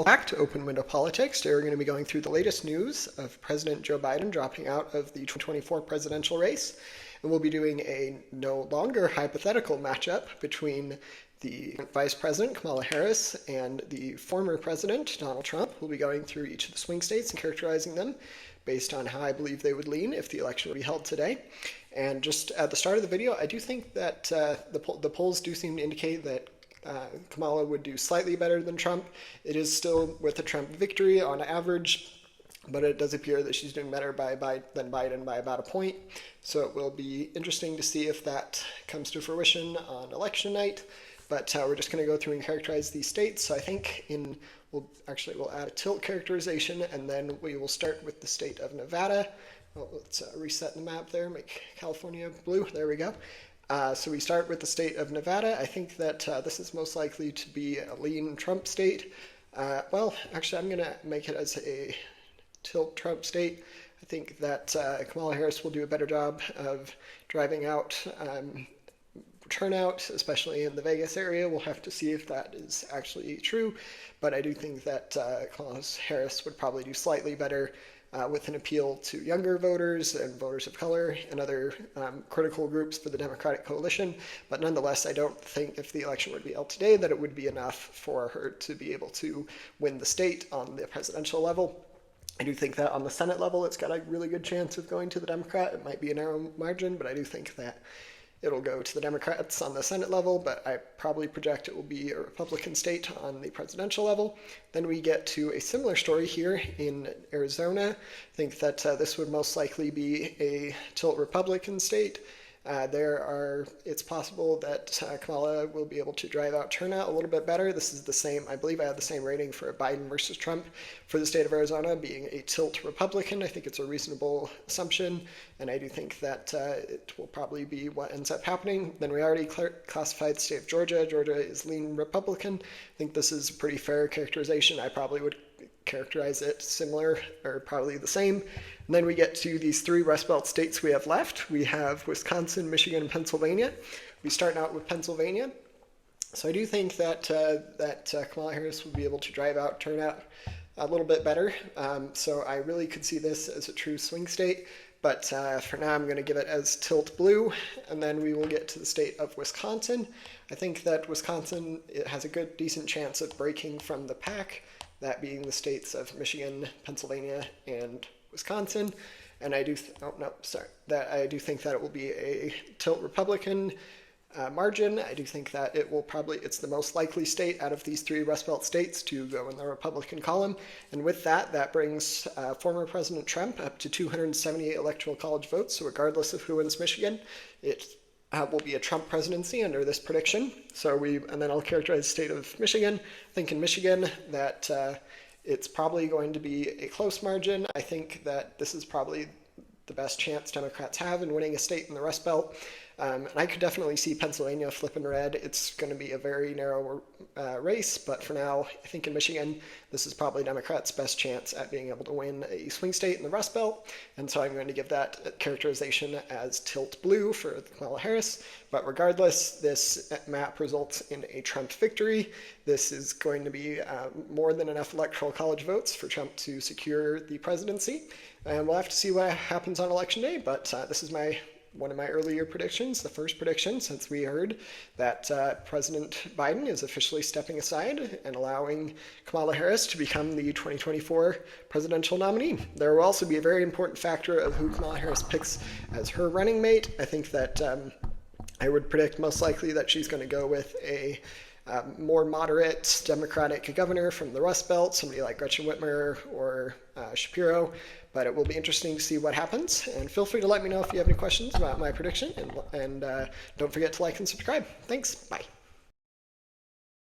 Back to Open Window Politics. Today we're going to be going through the latest news of President Joe Biden dropping out of the 2024 presidential race. And we'll be doing a no longer hypothetical matchup between the Vice President, Kamala Harris, and the former President, Donald Trump. We'll be going through each of the swing states and characterizing them based on how I believe they would lean if the election were to be held today. And just at the start of the video, I do think that the polls do seem to indicate that Kamala would do slightly better than Trump. It is still with a Trump victory on average, but it does appear that she's doing better than Biden by about a point. So it will be interesting to see if that comes to fruition on election night. But we're just going to go through and characterize these states. So I think we'll add a tilt characterization, and then we will start with the state of Nevada. Well, let's reset the map there, make California blue. There we go. So we start with the state of Nevada. I think that this is most likely to be a lean Trump state. Well, actually, I'm going to make it as a tilt Trump state. I think that Kamala Harris will do a better job of driving out turnout, especially in the Vegas area. We'll have to see if that is actually true. But I do think that Kamala Harris would probably do slightly better with an appeal to younger voters and voters of color and other critical groups for the Democratic coalition. But nonetheless, I don't think if the election were to be held today that it would be enough for her to be able to win the state on the presidential level. I do think that on the Senate level, it's got a really good chance of going to the Democrat. It might be a narrow margin, but I do think that it'll go to the Democrats on the Senate level, but I probably project it will be a Republican state on the presidential level. Then we get to a similar story here in Arizona. I think that this would most likely be a tilt Republican state. It's possible that Kamala will be able to drive out turnout a little bit better. This is the same, I believe I had the same rating for Biden versus Trump for the state of Arizona being a tilt Republican. I think it's a reasonable assumption, and I do think that it will probably be what ends up happening. Then we already classified the state of Georgia. Georgia is lean Republican. I think this is a pretty fair characterization. I probably would characterize it similar or probably the same. And then we get to these three Rust Belt states we have left. We have Wisconsin, Michigan, and Pennsylvania. We start out with Pennsylvania. So I do think that Kamala Harris will be able to drive out turnout a little bit better. So I really could see this as a true swing state. But for now, I'm going to give it as tilt blue, and then we will get to the state of Wisconsin. I think that Wisconsin has a decent chance of breaking from the pack, that being the states of Michigan, Pennsylvania, and Wisconsin. And I do think that it will be a tilt Republican margin. I do think that it's the most likely state out of these three Rust Belt states to go in the Republican column. And with that brings former President Trump up to 278 electoral college votes. So regardless of who wins Michigan, it will be a Trump presidency under this prediction. And then I'll characterize the state of Michigan. I think in Michigan that it's probably going to be a close margin. I think that this is probably the best chance Democrats have in winning a state in the Rust Belt. And I could definitely see Pennsylvania flipping red. It's going to be a very narrow race, but for now, I think in Michigan, this is probably Democrats' best chance at being able to win a swing state in the Rust Belt. And so I'm going to give that characterization as tilt blue for Kamala Harris. But regardless, this map results in a Trump victory. This is going to be more than enough electoral college votes for Trump to secure the presidency. And we'll have to see what happens on election day, but this is one of my earlier predictions, the first prediction since we heard that President Biden is officially stepping aside and allowing Kamala Harris to become the 2024 presidential nominee. There will also be a very important factor of who Kamala Harris picks as her running mate. I think that I would predict most likely that she's going to go with a more moderate Democratic governor from the Rust Belt, somebody like Gretchen Whitmer or Shapiro. But it will be interesting to see what happens. And feel free to let me know if you have any questions about my prediction. And don't forget to like and subscribe. Thanks. Bye.